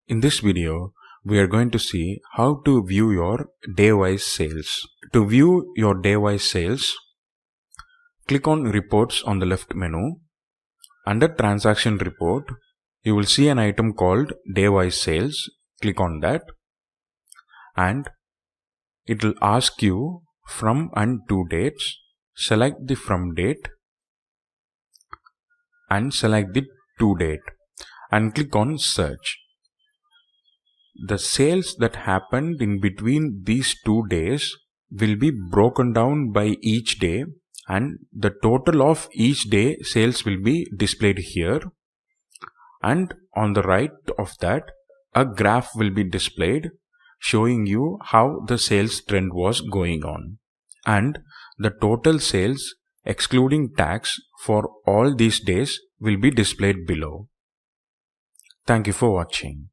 In this video, we are going to see how to view your day-wise sales. To view your day-wise sales, click on Reports on the left menu. Under Transaction Report, you will see an item called Day-wise Sales. Click on that and it will ask you from and to dates. Select the from date and select the to date and click on Search. The sales that happened in between these 2 days will be broken down by each day, and the total of each day sales will be displayed here, and on the right of that a graph will be displayed showing you how the sales trend was going on, and the total sales excluding tax for all these days will be displayed below. Thank you for watching.